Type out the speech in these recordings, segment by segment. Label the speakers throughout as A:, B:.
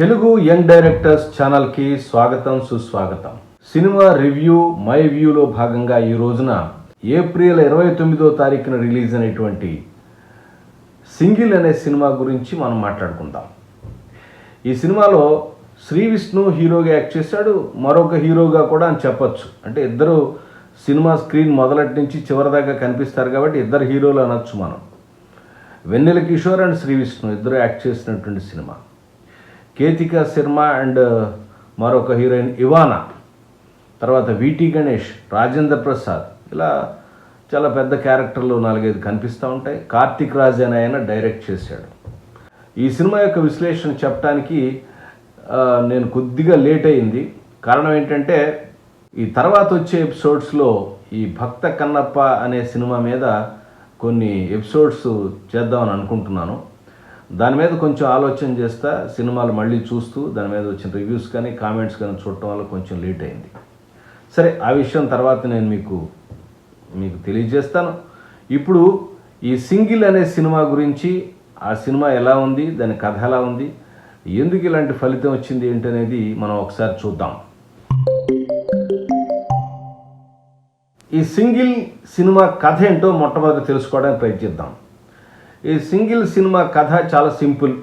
A: Telugu young directors ఛానల్కి స్వాగతం సుస్వాగతం. సినిమా రివ్యూ మై వ్యూలో భాగంగా ఈ రోజున ఏప్రిల్ 29వ తారీఖున రిలీజ్ అయినటువంటి సింగిల్ అనే సినిమా గురించి మనం మాట్లాడుకుందాం. ఈ సినిమాలో శ్రీ విష్ణు హీరోగా యాక్ట్ చేశాడు, మరొక హీరోగా కూడా అని చెప్పచ్చు. అంటే ఇద్దరు సినిమా స్క్రీన్ మొదలటి నుంచి చివరి దాకా కనిపిస్తారు కాబట్టి ఇద్దరు హీరోలు అనొచ్చు మనం. వెన్నెల కిషోర్ అండ్ శ్రీ విష్ణు ఇద్దరు యాక్ట్ చేసినటువంటి సినిమా. కేతికా శర్మ అండ్ మరొక హీరోయిన్ ఇవానా, తర్వాత విటి గణేష్, రాజేంద్ర ప్రసాద్, ఇలా చాలా పెద్ద క్యారెక్టర్లు 4-5 కనిపిస్తూ ఉంటాయి. కార్తిక్ రాజ్ అని ఆయన డైరెక్ట్ చేశాడు. ఈ సినిమా యొక్క విశ్లేషణ చెప్పడానికి నేను కొద్దిగా లేట్ అయింది. కారణం ఏంటంటే ఈ తర్వాత వచ్చే ఎపిసోడ్స్లో ఈ భక్త కన్నప్ప అనే సినిమా మీద కొన్ని ఎపిసోడ్స్ చేద్దామని అనుకుంటున్నాను. దాని మీద కొంచెం ఆలోచన చేస్తా, సినిమాలు మళ్ళీ చూస్తూ దాని మీద వచ్చిన రివ్యూస్ కానీ కామెంట్స్ కానీ చూడటం వల్ల కొంచెం లేట్ అయింది. సరే, ఆ విషయం తర్వాత నేను మీకు తెలియజేస్తాను. ఇప్పుడు ఈ సింగిల్ అనే సినిమా గురించి, ఆ సినిమా ఎలా ఉంది, దాని కథ ఎలా ఉంది, ఎందుకు ఇలాంటి ఫలితం వచ్చింది ఏంటనేది మనం ఒకసారి చూద్దాం. ఈ సింగిల్ సినిమా కథ ఏంటో మొట్టమొదటి తెలుసుకోవడానికి ప్రయత్నిద్దాం. ఈ సింగిల్ సినిమా కథ చాలా సింపుల్.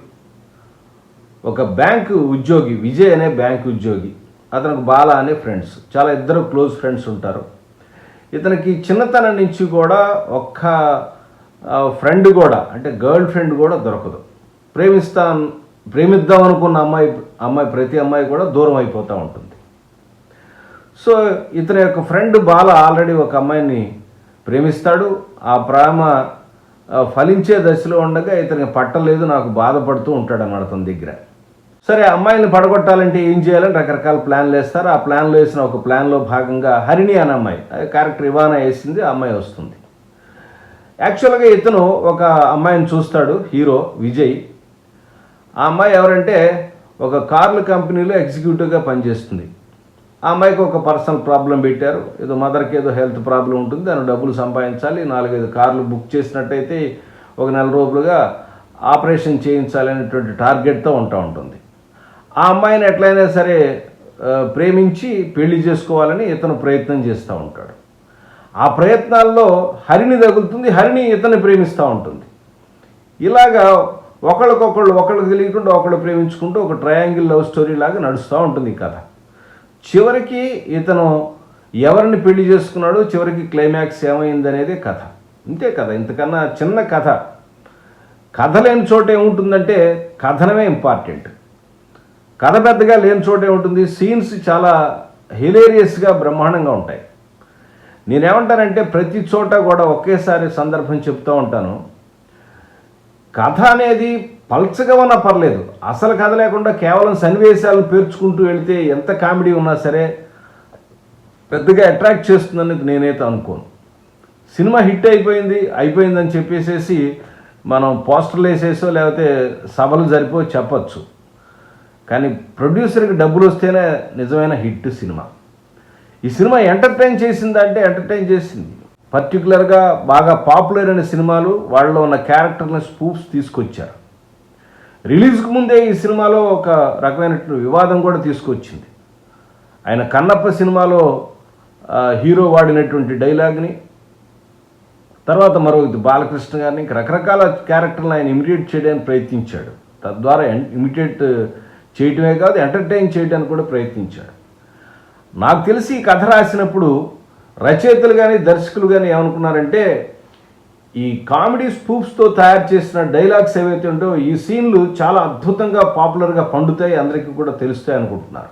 A: ఒక బ్యాంకు ఉద్యోగి, విజయ్ అనే బ్యాంకు ఉద్యోగి, అతనికి బాల అనే ఫ్రెండ్స్, చాలా ఇద్దరు క్లోజ్ ఫ్రెండ్స్ ఉంటారు. ఇతనికి చిన్నతనం నుంచి కూడా ఒక్క ఫ్రెండ్ కూడా, అంటే గర్ల్ ఫ్రెండ్ కూడా దొరకదు. ప్రేమిద్దాం అనుకున్న అమ్మాయి ప్రతి అమ్మాయి కూడా దూరం అయిపోతూ ఉంటుంది. సో ఇతని యొక్క ఫ్రెండ్ బాల ఆల్రెడీ ఒక అమ్మాయిని ప్రేమిస్తాడు. ఆ ప్రేమ ఫలించే దశలో ఉండగా ఇతనికి పట్టలేదు, నాకు బాధపడుతూ ఉంటాడు అన్నమాట తన దగ్గర. సరే, అమ్మాయిని పడగొట్టాలంటే ఏం చేయాలని రకరకాల ప్లాన్లు వేస్తారు. ఆ ప్లాన్లో వేసిన ఒక ప్లాన్లో భాగంగా హరిణి అనే అమ్మాయి, క్యారెక్టర్ ఇవానా వేసింది, ఆ అమ్మాయి వస్తుంది. యాక్చువల్గా ఇతను ఒక అమ్మాయిని చూస్తాడు, హీరో విజయ్. ఆ అమ్మాయి ఎవరంటే ఒక కార్ల కంపెనీలో ఎగ్జిక్యూటివ్గా పనిచేస్తుంది. ఆ అమ్మాయికి ఒక పర్సనల్ ప్రాబ్లం పెట్టారు, ఏదో మదర్కి ఏదో హెల్త్ ప్రాబ్లం ఉంటుంది, దాని డబ్బులు సంపాదించాలి, 4-5 కార్లు బుక్ చేసినట్టయితే ఒక నెల రోజులుగా ఆపరేషన్ చేయించాలి అనేటువంటి టార్గెట్తో ఉంటుంది. ఆ అమ్మాయిని ఎట్లయినా సరే ప్రేమించి పెళ్లి చేసుకోవాలని ఇతను ప్రయత్నం చేస్తూ ఉంటాడు. ఆ ప్రయత్నాల్లో హరిణి తగులుతుంది, హరిణి ఇతన్ని ప్రేమిస్తూ ఉంటుంది. ఇలాగా ఒకళ్ళకి తెలియకుండా ఒకళ్ళు ప్రేమించుకుంటూ ఒక ట్రయాంగిల్ లవ్ స్టోరీ లాగా నడుస్తూ ఉంటుంది ఈ కథ. చివరికి ఇతను ఎవరిని పెళ్లి చేసుకున్నాడు, చివరికి క్లైమాక్స్ ఏమైంది అనేది కథ. ఇంతే కథ, ఇంతకన్నా చిన్న కథ. కథ లేని చోట ఏముంటుందంటే కథనమే ఇంపార్టెంట్. కథ పెద్దగా లేని చోట ఏముంటుంది, సీన్స్ చాలా హిలేరియస్గా బ్రహ్మాండంగా ఉంటాయి. నేనేమంటానంటే ప్రతి చోట కూడా ఒకేసారి సందర్భం చెప్తూ ఉంటాను. కథ అనేది పల్చగా ఉన్నా పర్లేదు, అసలు కథ లేకుండా కేవలం సన్నివేశాలను పేర్చుకుంటూ వెళితే ఎంత కామెడీ ఉన్నా సరే పెద్దగా అట్రాక్ట్ చేస్తుందనేది నేనైతే అనుకోను. సినిమా హిట్ అయిపోయిందని చెప్పేసేసి మనం పోస్టర్లు వేసేసో లేకపోతే సభలు జరిపో చెప్పచ్చు. కానీ ప్రొడ్యూసర్కి డబ్బులు వస్తేనే నిజమైన హిట్ సినిమా. ఈ సినిమా ఎంటర్టైన్ చేసిందంటే ఎంటర్టైన్ చేసింది. పర్టికులర్గా బాగా పాపులర్ అయిన సినిమాలు వాళ్ళలో ఉన్న క్యారెక్టర్ని స్పూఫ్స్ తీసుకొచ్చారు. రిలీజ్కి ముందే ఈ సినిమాలో ఒక రకమైనటువంటి వివాదం కూడా తీసుకొచ్చింది. ఆయన కన్నప్ప సినిమాలో హీరో వాడినటువంటి డైలాగ్ని, తర్వాత మరో బాలకృష్ణ గారిని, రకరకాల క్యారెక్టర్లను ఆయన ఇమిటేట్ చేయడానికి ప్రయత్నించాడు. తద్వారా ఇమిటేట్ చేయటమే కాదు, ఎంటర్టైన్ చేయడానికి కూడా ప్రయత్నించాడు. నాకు తెలిసి ఈ కథ రాసినప్పుడు రచయితలు కానీ దర్శకులు కానీ ఏమనుకున్నారంటే ఈ కామెడీ స్పూఫ్స్తో తయారు చేసిన డైలాగ్స్ ఏవైతే ఉంటాయో ఈ సీన్లు చాలా అద్భుతంగా పాపులర్గా పండుతాయి, అందరికీ కూడా తెలుస్తాయి అనుకుంటున్నారు.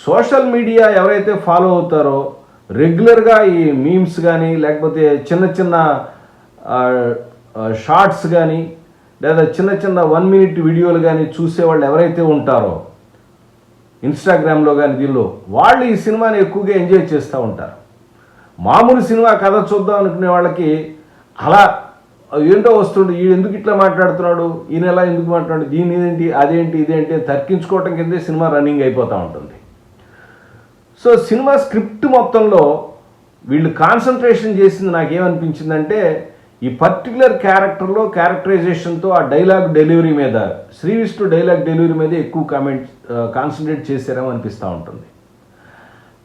A: సోషల్ మీడియా ఎవరైతే ఫాలో అవుతారో రెగ్యులర్గా ఈ మీమ్స్ కానీ లేకపోతే చిన్న షార్ట్స్ కానీ లేదా చిన్న 1 minute వీడియోలు కానీ చూసేవాళ్ళు ఎవరైతే ఉంటారో ఇన్స్టాగ్రామ్లో కానీ దీనిలో, వాళ్ళు ఈ సినిమాని ఎక్కువగా ఎంజాయ్ చేస్తూ ఉంటారు. మామూలు సినిమా కథ చూద్దాం అనుకునే వాళ్ళకి అలా ఏంటో వస్తుండే, ఈ ఎందుకు ఇట్లా మాట్లాడుతున్నాడు, ఈయన ఎలా ఎందుకు మాట్లాడు, దీని ఇదేంటి అదేంటి ఇదేంటి తర్కించుకోవటం కిందే సినిమా రన్నింగ్ అయిపోతూ ఉంటుంది. సో సినిమా స్క్రిప్ట్ మొత్తంలో వీళ్ళు కాన్సన్ట్రేషన్ చేసింది నాకేమనిపించిందంటే ఈ పర్టికులర్ క్యారెక్టర్లో క్యారెక్టరైజేషన్తో ఆ డైలాగ్ డెలివరీ మీద, శ్రీ విష్ణు డైలాగ్ డెలివరీ మీద ఎక్కువ కాన్సన్ట్రేట్ చేశారేమో అనిపిస్తూ ఉంటుంది.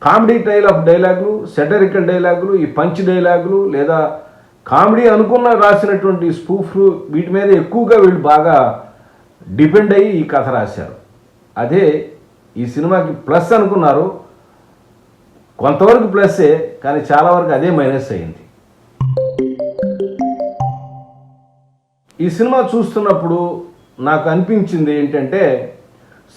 A: కామెడీ టైల్ ఆఫ్ డైలాగులు, సెటరికల్ డైలాగులు, ఈ పంచ్ డైలాగులు లేదా కామెడీ అనుకున్న రాసినటువంటి స్పూఫ్లు, వీటి మీద ఎక్కువగా వీళ్ళు బాగా డిపెండ్ అయ్యి ఈ కథ రాశారు. అదే ఈ సినిమాకి ప్లస్ అనుకున్నారు, కొంతవరకు ప్లస్సే, కానీ చాలా వరకు అదే మైనస్ అయింది. ఈ సినిమా చూస్తున్నప్పుడు నాకు అనిపించింది ఏంటంటే,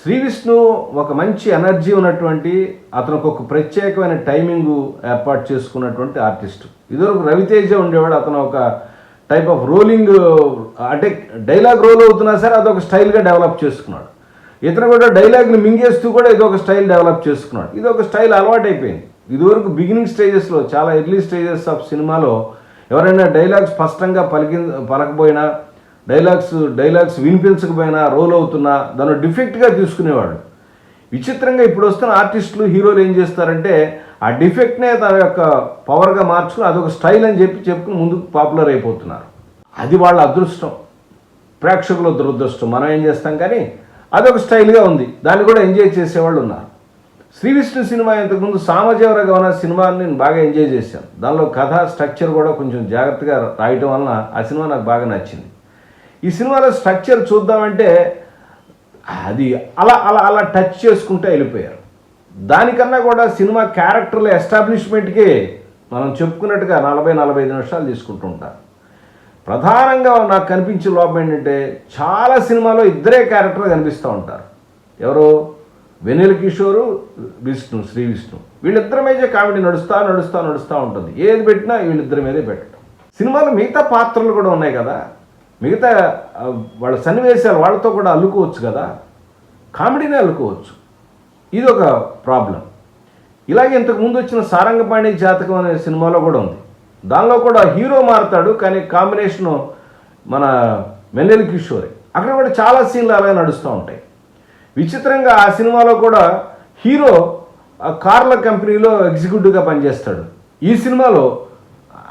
A: శ్రీ విష్ణు ఒక మంచి ఎనర్జీ ఉన్నటువంటి, అతనికి ఒక ప్రత్యేకమైన టైమింగ్ ఏర్పాటు చేసుకున్నటువంటి ఆర్టిస్ట్. ఇదివరకు రవితేజ ఉండేవాడు, అతను ఒక టైప్ ఆఫ్ రోలింగ్, అంటే డైలాగ్ రోల్ అవుతున్నా సరే అదొక స్టైల్గా డెవలప్ చేసుకున్నాడు. ఇతను కూడా డైలాగ్ని మింగేస్తూ కూడా ఇదొక స్టైల్ డెవలప్ చేసుకున్నాడు. ఇది ఒక స్టైల్ అలవాటైపోయింది. ఇదివరకు బిగినింగ్ స్టేజెస్లో, చాలా ఎర్లీ స్టేజెస్ ఆఫ్ సినిమాలో ఎవరైనా డైలాగ్ స్పష్టంగా పలకపోయినా, డైలాగ్స్ వినిపించకపోయినా, రోల్ అవుతున్నా దాన్ని డిఫెక్ట్గా తీసుకునేవాడు. విచిత్రంగా ఇప్పుడు వస్తున్న ఆర్టిస్టులు, హీరోలు ఏం చేస్తారంటే ఆ డిఫెక్ట్నే తన యొక్క పవర్గా మార్చుకుని అదొక స్టైల్ అని చెప్పుకుని ముందుకు పాపులర్ అయిపోతున్నారు. అది వాళ్ళ అదృష్టం, ప్రేక్షకుల దురదృష్టం. మనం ఏం చేస్తాం, కానీ అదొక స్టైల్గా ఉంది, దాన్ని కూడా ఎంజాయ్ చేసేవాళ్ళు ఉన్నారు. శ్రీ విష్ణు సినిమా ఇంతకుముందు సామజీవరగా ఉన్న సినిమాని నేను బాగా ఎంజాయ్ చేశాను. దానిలో కథ స్ట్రక్చర్ కూడా కొంచెం జాగ్రత్తగా రాయటం వలన ఆ సినిమా నాకు బాగా నచ్చింది. ఈ సినిమాలో స్ట్రక్చర్ చూద్దామంటే అది అలా అలా అలా టచ్ చేసుకుంటూ వెళ్ళిపోయారు. దానికన్నా కూడా సినిమా క్యారెక్టర్ల ఎస్టాబ్లిష్మెంట్కే మనం చెప్పుకున్నట్టుగా 40-45 నిమిషాలు తీసుకుంటూ ఉంటారు. ప్రధానంగా నాకు కనిపించే లోపం ఏంటంటే, చాలా సినిమాలో ఇద్దరే క్యారెక్టర్లు కనిపిస్తూ ఉంటారు. ఎవరో వెన్నెల కిషోరు, శ్రీ విష్ణు, వీళ్ళిద్దరి మీదే కామెడీ నడుస్తూ ఉంటుంది. ఏది పెట్టినా వీళ్ళిద్దరి మీదే పెట్టడం. సినిమాలో మిగతా పాత్రలు కూడా ఉన్నాయి కదా, మిగతా వాళ్ళ సన్నివేశాలు వాళ్ళతో కూడా అల్లుకోవచ్చు కదా, కామెడీనే అల్లుకోవచ్చు. ఇది ఒక ప్రాబ్లం. ఇలాగే ఇంతకుముందు వచ్చిన సారంగపాణి జాతకం అనే సినిమాలో కూడా ఉంది. దానిలో కూడా హీరో మారుతాడు, కానీ కాంబినేషను మన వెన్నెల కిషోరే. అక్కడ కూడా చాలా సీన్లు అలాగే నడుస్తూ ఉంటాయి. విచిత్రంగా ఆ సినిమాలో కూడా హీరో కార్ల కంపెనీలో ఎగ్జిక్యూటివ్గా పనిచేస్తాడు. ఈ సినిమాలో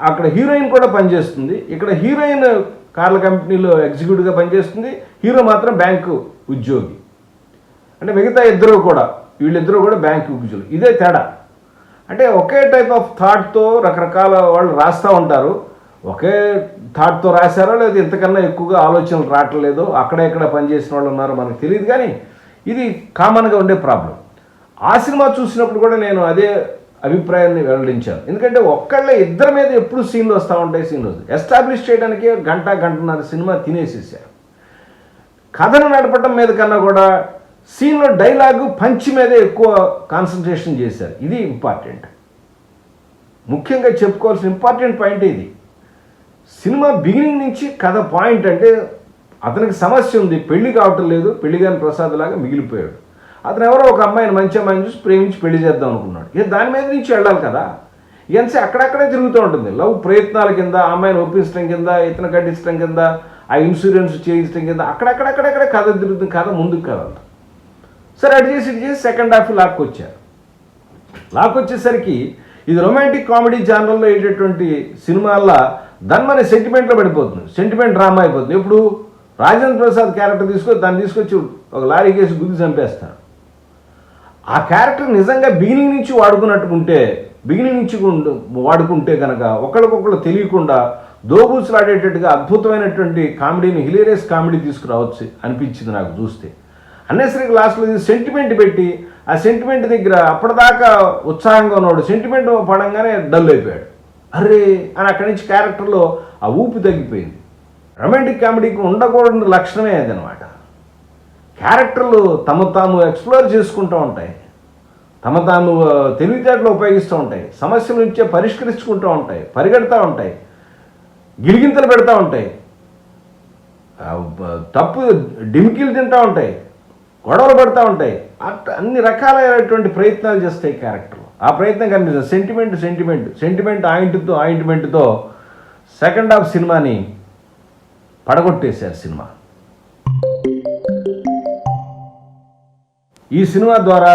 A: అక్కడ హీరోయిన్ కూడా పనిచేస్తుంది. ఇక్కడ హీరోయిన్ కార్ల కంపెనీలో ఎగ్జిక్యూటివ్గా పనిచేస్తుంది, హీరో మాత్రం బ్యాంకు ఉద్యోగి. అంటే మిగతా వీళ్ళిద్దరూ కూడా బ్యాంకు ఉద్యోగులు. ఇదే తేడా. అంటే ఒకే టైప్ ఆఫ్ థాట్తో రకరకాల వాళ్ళు రాస్తూ ఉంటారు. ఒకే థాట్తో రాశారో లేదా ఇంతకన్నా ఎక్కువగా ఆలోచనలు రావట్లేదో, అక్కడ పనిచేసిన వాళ్ళు ఉన్నారో మనకు తెలియదు, కానీ ఇది కామన్గా ఉండే ప్రాబ్లం. ఆ సినిమా చూసినప్పుడు కూడా నేను అదే అభిప్రాయాన్ని వెల్లడించాను. ఎందుకంటే ఇద్దరి మీద ఎప్పుడు సీన్లు వస్తూ ఉంటాయి. ఎస్టాబ్లిష్ చేయడానికి గంటన్నర సినిమా తినేసేసారు. కథను నడపటం మీద కన్నా కూడా సీన్లో డైలాగు పంచి మీదే ఎక్కువ కాన్సన్ట్రేషన్ చేశారు. ఇది ఇంపార్టెంట్, ముఖ్యంగా చెప్పుకోవాల్సిన ఇంపార్టెంట్ పాయింట్ ఇది. సినిమా బిగినింగ్ నుంచి కథ పాయింట్ అంటే, అతనికి సమస్య ఉంది, పెళ్లి కావటం లేదు, పెళ్లిగాని ప్రసాద్ లాగా మిగిలిపోయాడు. అతను ఎవరో ఒక అమ్మాయిని, మంచి అమ్మాయిని చూసి ప్రేమించి పెళ్లి చేద్దాం అనుకున్నాడు. దాని మీద నుంచి వెళ్ళాలి కదా. ఇవన్నీ అక్కడక్కడే తిరుగుతూ ఉంటుంది. లవ్ ప్రయత్నాల కింద, అమ్మాయిని ఒప్పించడం కింద, ఇతను కట్టించడం కింద, ఆ ఇన్సూరెన్స్ చేయించడం కింద అక్కడక్కడక్కడక్కడే కథ తిరుగుతుంది. కథ ముందుకు కదంట. సరే అటు చేసి సెకండ్ హాఫ్ లాక్కొచ్చేసరికి ఇది రొమాంటిక్ కామెడీ జానర్లో అయ్యేటటువంటి సినిమాల్లో దాన్ని సెంటిమెంట్లో పడిపోతుంది, సెంటిమెంట్ డ్రామా అయిపోతుంది. ఇప్పుడు రాజేంద్ర ప్రసాద్ క్యారెక్టర్ దాన్ని తీసుకొచ్చి ఒక లారీ కేసు గుద్ది చంపేస్తారు. ఆ క్యారెక్టర్ నిజంగా బిగినింగ్ నుంచి వాడుకుంటే కనుక ఒకరికొకరు తెలియకుండా దోబూసులాడేటట్టుగా అద్భుతమైనటువంటి కామెడీని, హిలేరియస్ కామెడీ తీసుకురావచ్చు అనిపించింది నాకు చూస్తే. అన్నెసరికి లాస్ట్లో సెంటిమెంట్ పెట్టి, ఆ సెంటిమెంట్ దగ్గర అప్పటిదాకా ఉత్సాహంగా ఉన్నాడు, సెంటిమెంట్ పడంగానే డల్ అయిపోయాడు. అరే అని అక్కడి నుంచి క్యారెక్టర్లో ఆ ఊపి తగ్గిపోయింది. రొమాంటిక్ కామెడీకి ఉండకూడని లక్షణమే అదనమాట. క్యారెక్టర్లు తాము ఎక్స్ప్లోర్ చేసుకుంటూ ఉంటాయి, తాము తెలివితేటలు ఉపయోగిస్తూ ఉంటాయి, సమస్యల నుంచే పరిష్కరించుకుంటూ ఉంటాయి, పరిగెడతా ఉంటాయి, గిలిగింతలు పెడతా ఉంటాయి, తప్పు డిమికీలు తింటూ ఉంటాయి, గొడవలు పడుతూ ఉంటాయి. అన్ని రకాలైనటువంటి ప్రయత్నాలు చేస్తాయి క్యారెక్టర్లు. ఆ ప్రయత్నం కనిపిస్తుంది. సెంటిమెంట్ ఆయింట్మెంట్తో సెకండ్ హాఫ్ సినిమాని పడగొట్టేశారు సినిమా. ఈ సినిమా ద్వారా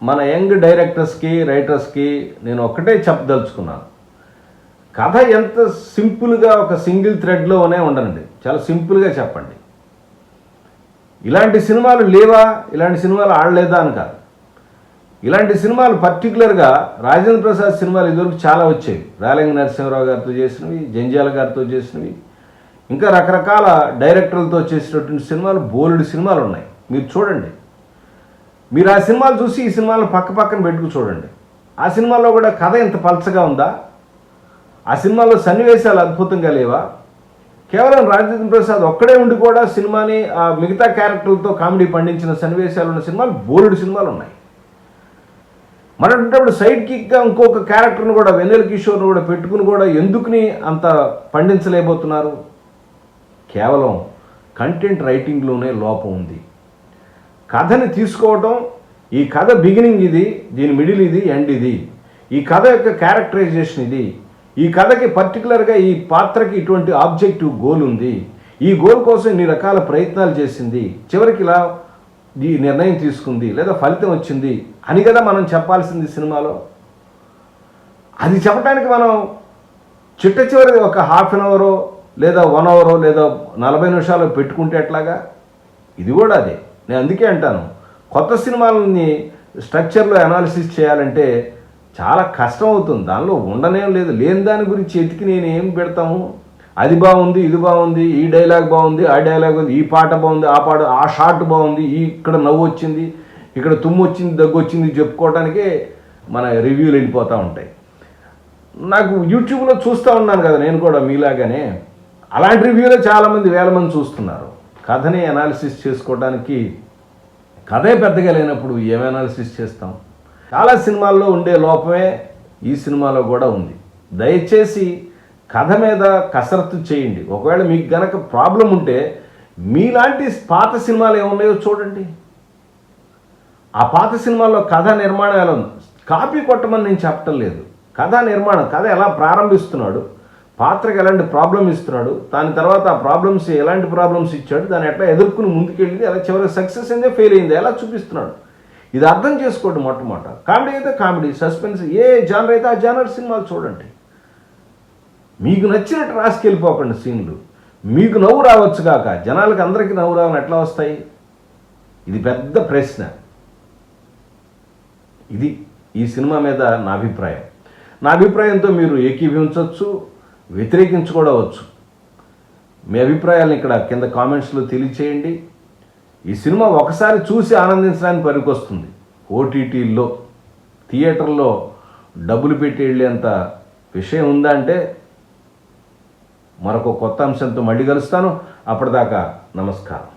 A: మన యంగ్ డైరెక్టర్స్కి, రైటర్స్కి నేను ఒక్కటే చెప్పదలుచుకున్నాను. కథ ఎంత సింపుల్గా ఒక సింగిల్ థ్రెడ్లోనే ఉండనండి, చాలా సింపుల్గా చెప్పండి. ఇలాంటి సినిమాలు లేవా, ఇలాంటి సినిమాలు ఆడలేదా అని కాదు. ఇలాంటి సినిమాలు పర్టికులర్గా రాజేంద్ర ప్రసాద్ సినిమాలు ఇదివరకు చాలా వచ్చేవి. రాలింగ నరసింహరావు గారితో చేసినవి, జంజాల గారితో చేసినవి, ఇంకా రకరకాల డైరెక్టర్లతో చేసినటువంటి సినిమాలు బోలెడు సినిమాలు ఉన్నాయి. మీరు చూడండి, మీరు ఆ సినిమాలు చూసి ఈ సినిమాలను పక్కన పెట్టుకు చూడండి. ఆ సినిమాల్లో కూడా కథ ఎంత పలచగా ఉందా, ఆ సినిమాల్లో సన్నివేశాలు అద్భుతంగా లేవా? కేవలం రాజేంద్ర ప్రసాద్ ఒక్కడే ఉండి కూడా సినిమాని ఆ మిగతా క్యారెక్టర్లతో కామెడీ పండించిన సన్నివేశాలు ఉన్న సినిమాలు బోలెడు సినిమాలు ఉన్నాయి. మరొకటి సైడ్ కిక్గా ఇంకొక క్యారెక్టర్ను కూడా, వెన్నెల కిషోర్ను కూడా పెట్టుకుని కూడా ఎందుకుని అంత పండించలేకపోతున్నారు? కేవలం కంటెంట్ రైటింగ్లోనే లోపం ఉంది. కథని తీసుకోవటం, ఈ కథ బిగినింగ్ ఇది, దీని మిడిల్ ఇది, ఎండ్ ఇది, ఈ కథ యొక్క క్యారెక్టరైజేషన్ ఇది, ఈ కథకి పర్టికులర్గా ఈ పాత్రకి ఇటువంటి ఆబ్జెక్టివ్ గోల్ ఉంది, ఈ గోల్ కోసం ఇన్ని రకాల ప్రయత్నాలు చేసింది, చివరికి ఇలా ఈ నిర్ణయం తీసుకుంది లేదా ఫలితం వచ్చింది అని కదా మనం చెప్పాల్సింది సినిమాలో. అది చెప్పడానికి మనం చిట్ట చివరి ఒక హాఫ్ అన్ అవరో లేదా 1 అవరో లేదా 40 నిమిషాలు పెట్టుకుంటే ఎట్లాగా? ఇది కూడా అదే. నేను అందుకే అంటాను, కొత్త సినిమాలని స్ట్రక్చర్లో అనాలిసిస్ చేయాలంటే చాలా కష్టం అవుతుంది. దానిలో ఉండనేం లేదు, లేని దాని గురించి ఎతికి నేను ఏం పెడతాము? అది బాగుంది, ఇది బాగుంది, ఈ డైలాగ్ బాగుంది, ఆ డైలాగ్ బాగుంది, ఈ పాట బాగుంది, ఆ పాట, ఆ షాట్ బాగుంది, ఇక్కడ నవ్వు వచ్చింది, ఇక్కడ తుమ్ము వచ్చింది, దగ్గు వచ్చింది చెప్పుకోవడానికే మన రివ్యూలు వెళ్ళిపోతూ ఉంటాయి. నాకు యూట్యూబ్లో చూస్తూ ఉన్నాను కదా, నేను కూడా మీలాగానే అలాంటి రివ్యూలో చాలామంది వేల మంది చూస్తున్నారు. కథని అనాలిసిస్ చేసుకోవడానికి కథే పెద్దగా లేనప్పుడు ఏం అనాలిసిస్ చేస్తాం? చాలా సినిమాల్లో ఉండే లోపమే ఈ సినిమాలో కూడా ఉంది. దయచేసి కథ మీద కసరత్తు చేయండి. ఒకవేళ మీకు గనక ప్రాబ్లం ఉంటే మీలాంటి పాత సినిమాలు ఏమున్నాయో చూడండి. ఆ పాత సినిమాల్లో కథా నిర్మాణం ఎలా ఉంది? కాపీ కొట్టమని నేను చెప్పటం లేదు. కథా నిర్మాణం, కథ ఎలా ప్రారంభిస్తున్నాడు, పాత్రకి ఎలాంటి ప్రాబ్లం ఇస్తున్నాడు, దాని తర్వాత ఆ ప్రాబ్లమ్స్ ఎలాంటి ప్రాబ్లమ్స్ ఇచ్చాడు, దాన్ని ఎట్లా ఎదుర్కొని ముందుకెళ్ళింది, ఎలా చివరికి సక్సెస్ అయిందే ఫెయిల్ అయింది ఎలా చూపిస్తున్నాడు, ఇది అర్థం చేసుకోండి. మొట్టమొదట కామెడీ అయితే కామెడీ, సస్పెన్స్ ఏ జానర్ అయితే ఆ జానర్ సినిమాలు చూడండి. మీకు నచ్చినట్టు రాసుకెళ్ళిపోకండి సీన్లు. మీకు నవ్వు రావచ్చు కాక జనాలకు అందరికీ నవ్వు రావని ఎట్లా వస్తాయి? ఇది పెద్ద ప్రశ్న. ఇది ఈ సినిమా మీద నా అభిప్రాయం. నా అభిప్రాయంతో మీరు ఏకీభవించవచ్చు, వ్యతిరేకించుకోవచ్చు. మీ అభిప్రాయాలను ఇక్కడ కింద కామెంట్స్లో తెలియచేయండి. ఈ సినిమా ఒకసారి చూసి ఆనందించడానికి పనికొస్తుంది. ఓటీటీల్లో, థియేటర్లో డబ్బులు పెట్టి వెళ్ళేంత విషయం ఉందా అంటే మరొక కొత్త అంశంతో మళ్ళీ కలుస్తాను. అప్పటిదాకా నమస్కారం.